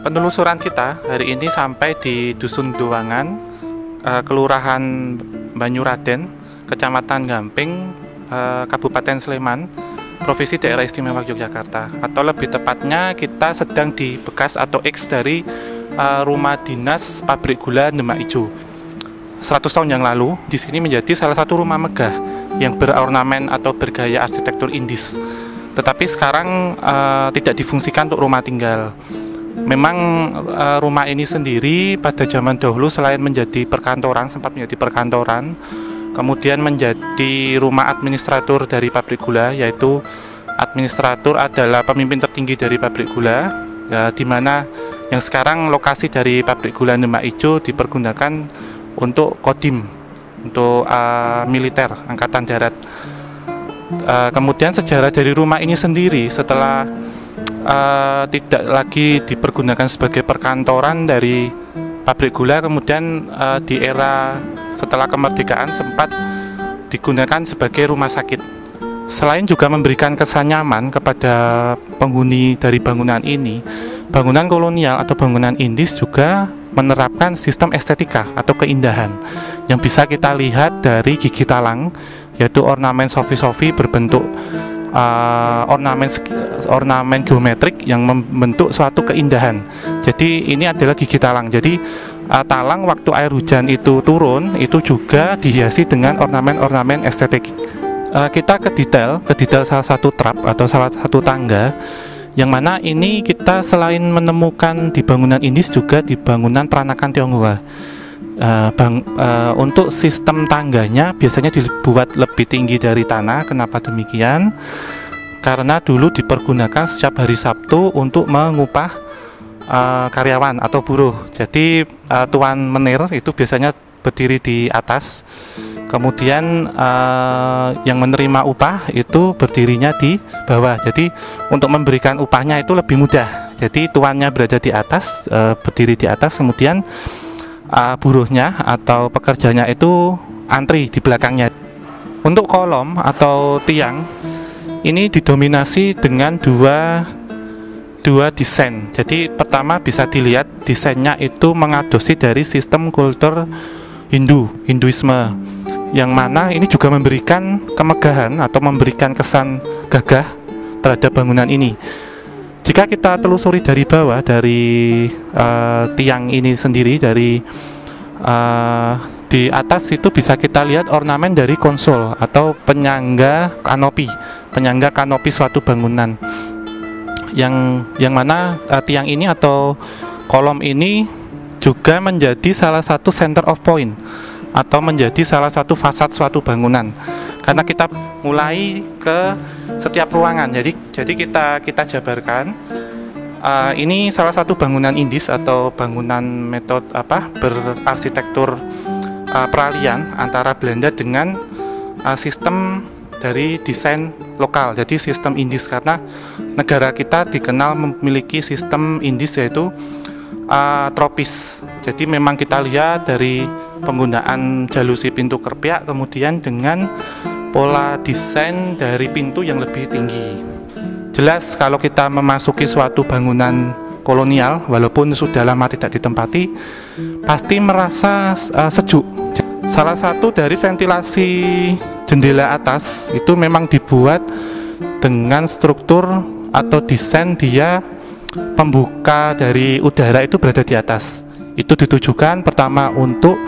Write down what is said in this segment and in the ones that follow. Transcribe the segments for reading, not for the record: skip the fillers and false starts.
Penelusuran kita hari ini sampai di Dusun Dowangan, Kelurahan Banyuraden, Kecamatan Gamping, Kabupaten Sleman, Provinsi Daerah Istimewa Yogyakarta. Atau lebih tepatnya kita sedang di bekas atau X dari rumah dinas pabrik gula Demak Ijo. 100 tahun yang lalu, di sini menjadi salah satu rumah megah yang berornamen atau bergaya arsitektur Indis. Tetapi sekarang tidak difungsikan untuk rumah tinggal. Memang rumah ini sendiri pada zaman dahulu selain menjadi perkantoran, sempat menjadi perkantoran, kemudian menjadi rumah administratur dari pabrik gula, yaitu administratur adalah pemimpin tertinggi dari pabrik gula, ya, di mana yang sekarang lokasi dari pabrik gula Demak Ijo dipergunakan untuk Kodim, untuk militer Angkatan Darat. Kemudian sejarah dari rumah ini sendiri setelah tidak lagi dipergunakan sebagai perkantoran dari pabrik gula, kemudian di era setelah kemerdekaan sempat digunakan sebagai rumah sakit. Selain juga memberikan kesan nyaman kepada penghuni dari bangunan ini, bangunan kolonial atau bangunan Indis juga menerapkan sistem estetika atau keindahan yang bisa kita lihat dari gigi talang, yaitu ornamen sofi-sofi berbentuk ornamen geometrik yang membentuk suatu keindahan. Jadi ini adalah gigi talang. Jadi talang waktu air hujan itu turun itu juga dihiasi dengan ornamen-ornamen estetik. Kita ke detail salah satu trap atau salah satu tangga, yang mana ini kita selain menemukan di bangunan Indis juga di bangunan peranakan Tionghoa. Untuk sistem tangganya biasanya dibuat lebih tinggi dari tanah. Kenapa demikian? Karena dulu dipergunakan setiap hari Sabtu untuk mengupah karyawan atau buruh. Jadi tuan menir itu biasanya berdiri di atas, kemudian yang menerima upah itu berdirinya di bawah. Jadi untuk memberikan upahnya itu lebih mudah. Jadi tuannya berada di atas, berdiri di atas, kemudian buruhnya atau pekerjanya itu antri di belakangnya. Untuk kolom atau tiang ini didominasi dengan dua desain. Jadi pertama bisa dilihat desainnya itu mengadopsi dari sistem kultur Hinduisme, yang mana ini juga memberikan kemegahan atau memberikan kesan gagah terhadap bangunan ini. Jika kita telusuri dari bawah, dari tiang ini sendiri, dari di atas itu bisa kita lihat ornamen dari konsol atau penyangga kanopi suatu bangunan, yang mana tiang ini atau kolom ini juga menjadi salah satu center of point atau menjadi salah satu fasad suatu bangunan, karena kita mulai ke setiap ruangan. Jadi kita jabarkan, ini salah satu bangunan Indis atau bangunan metode berarsitektur peralihan antara Belanda dengan sistem dari desain lokal, jadi sistem Indis, karena negara kita dikenal memiliki sistem Indis yaitu tropis. Jadi memang kita lihat dari penggunaan jalusi pintu kerpiak, kemudian dengan pola desain dari pintu yang lebih tinggi. Jelas kalau kita memasuki suatu bangunan kolonial, walaupun sudah lama tidak ditempati, pasti merasa sejuk. Salah satu dari ventilasi jendela atas itu memang dibuat dengan struktur atau desain dia pembuka dari udara itu berada di atas. Itu ditujukan pertama untuk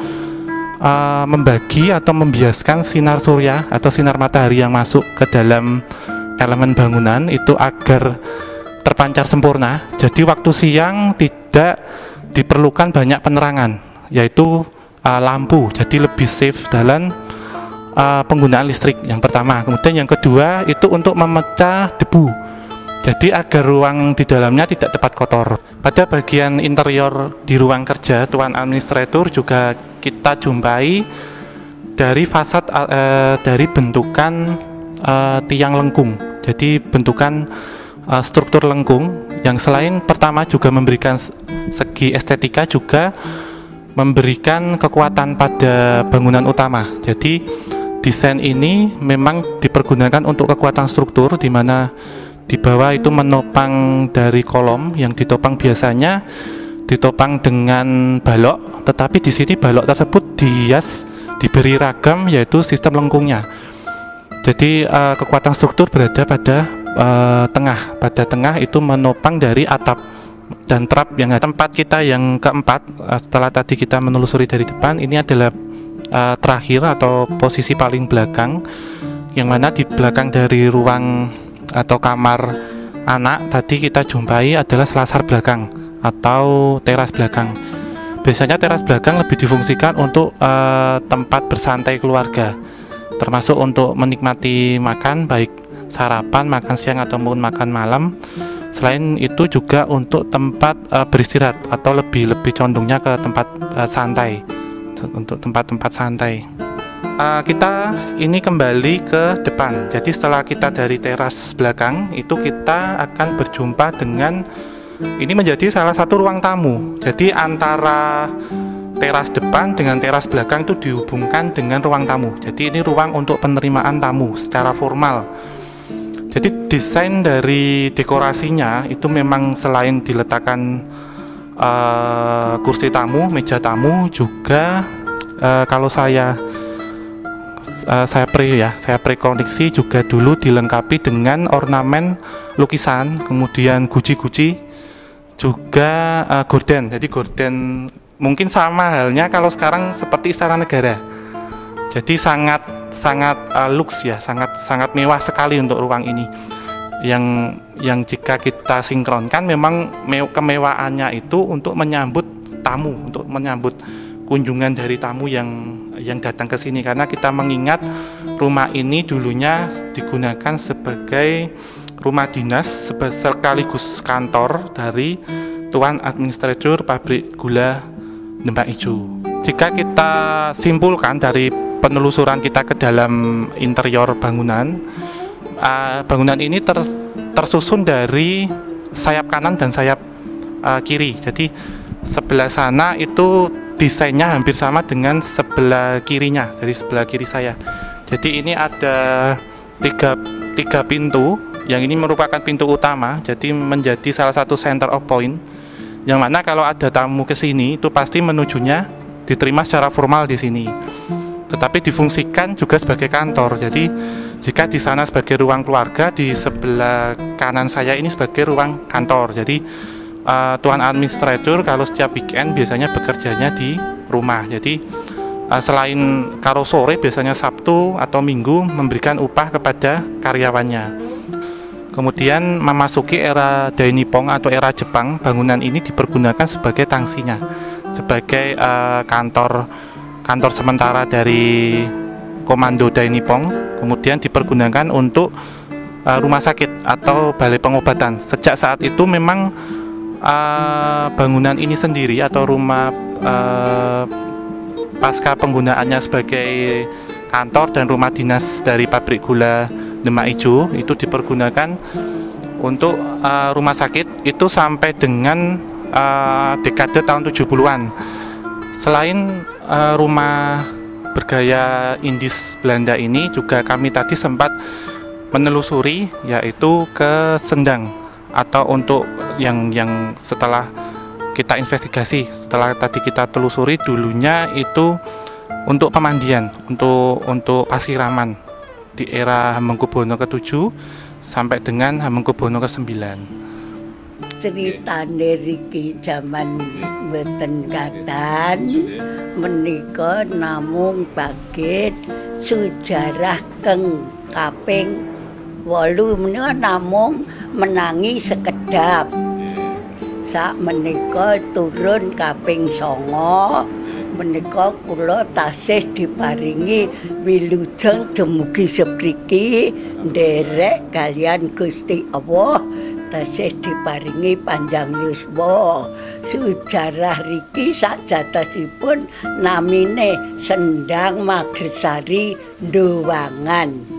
membagi atau membiaskan sinar surya atau sinar matahari yang masuk ke dalam elemen bangunan itu agar terpancar sempurna. Jadi waktu siang tidak diperlukan banyak penerangan, yaitu lampu. Jadi lebih safe dalam penggunaan listrik yang pertama. Kemudian yang kedua itu untuk memecah debu. Jadi agar ruang di dalamnya tidak cepat kotor. Pada bagian interior di ruang kerja tuan administrator juga kita jumpai dari fasad dari bentukan tiang lengkung. Jadi bentukan struktur lengkung yang selain pertama juga memberikan segi estetika, juga memberikan kekuatan pada bangunan utama. Jadi desain ini memang dipergunakan untuk kekuatan struktur, di mana Di bawah itu menopang dari kolom yang ditopang biasanya ditopang dengan balok, tetapi di sini balok tersebut dihias diberi ragam yaitu sistem lengkungnya. Jadi kekuatan struktur berada pada tengah itu menopang dari atap dan trap. Yang tempat kita yang keempat, setelah tadi kita menelusuri dari depan, ini adalah terakhir atau posisi paling belakang, yang mana di belakang dari ruang atau kamar anak tadi kita jumpai adalah selasar belakang atau teras belakang. Biasanya teras belakang lebih difungsikan untuk tempat bersantai keluarga, termasuk untuk menikmati makan, baik sarapan, makan siang ataupun makan malam. Selain itu juga untuk tempat beristirahat atau lebih condongnya ke tempat santai, untuk tempat-tempat santai. Kita ini kembali ke depan. Jadi setelah kita dari teras belakang itu kita akan berjumpa dengan, ini menjadi salah satu ruang tamu. Jadi antara teras depan dengan teras belakang itu dihubungkan dengan ruang tamu. Jadi ini ruang untuk penerimaan tamu secara formal. Jadi desain dari dekorasinya itu memang selain diletakkan kursi tamu, meja tamu, juga kalau saya prekoneksi juga dulu dilengkapi dengan ornamen lukisan, kemudian guci-guci, juga gorden. Jadi gorden mungkin sama halnya kalau sekarang seperti Istana Negara. Jadi sangat luks ya, sangat mewah sekali untuk ruang ini. Yang jika kita sinkronkan memang kemewahannya itu untuk menyambut tamu, untuk menyambut kunjungan dari tamu yang datang ke sini, karena kita mengingat rumah ini dulunya digunakan sebagai rumah dinas sekaligus kantor dari Tuan Administratur Pabrik Gula Demak Ijo. Jika kita simpulkan dari penelusuran kita ke dalam interior bangunan, bangunan ini tersusun dari sayap kanan dan sayap kiri. Jadi sebelah sana itu desainnya hampir sama dengan sebelah kirinya, dari sebelah kiri saya. Jadi ini ada tiga pintu, yang ini merupakan pintu utama, jadi menjadi salah satu center of point, yang mana kalau ada tamu ke sini itu pasti menujunya diterima secara formal di sini, tetapi difungsikan juga sebagai kantor. Jadi jika di sana sebagai ruang keluarga, di sebelah kanan saya ini sebagai ruang kantor. Jadi Tuan Administratur kalau setiap weekend biasanya bekerjanya di rumah. Jadi selain kalau sore biasanya Sabtu atau Minggu memberikan upah kepada karyawannya. Kemudian memasuki era Dainippon atau era Jepang, bangunan ini dipergunakan sebagai tangsinya, sebagai kantor sementara dari Komando Dainippon. Kemudian dipergunakan untuk rumah sakit atau balai pengobatan. Sejak saat itu memang bangunan ini sendiri atau rumah pasca penggunaannya sebagai kantor dan rumah dinas dari Pabrik Gula Demak Ijo itu dipergunakan untuk rumah sakit itu sampai dengan dekade tahun 70-an. Selain rumah bergaya Indis Belanda ini, juga kami tadi sempat menelusuri yaitu ke Sendang, atau untuk yang setelah kita investigasi, setelah tadi kita telusuri, dulunya itu untuk pemandian, untuk pasiraman di era Hamengkubuwono ke-7 sampai dengan Hamengkubuwono ke-9. Cerita niki zaman mboten katan menika namung baget sejarah keng kaping 8 menika namung menangi sekedap. Sak menika turun kaping 9 menika kula tasih diparingi wilujeng dumugi sepriki nderek kalian Gusti Allah tasih diparingi panjang yuswa. Sejarah riki sakjatosipun namine Sendang Magresari Ndowangan.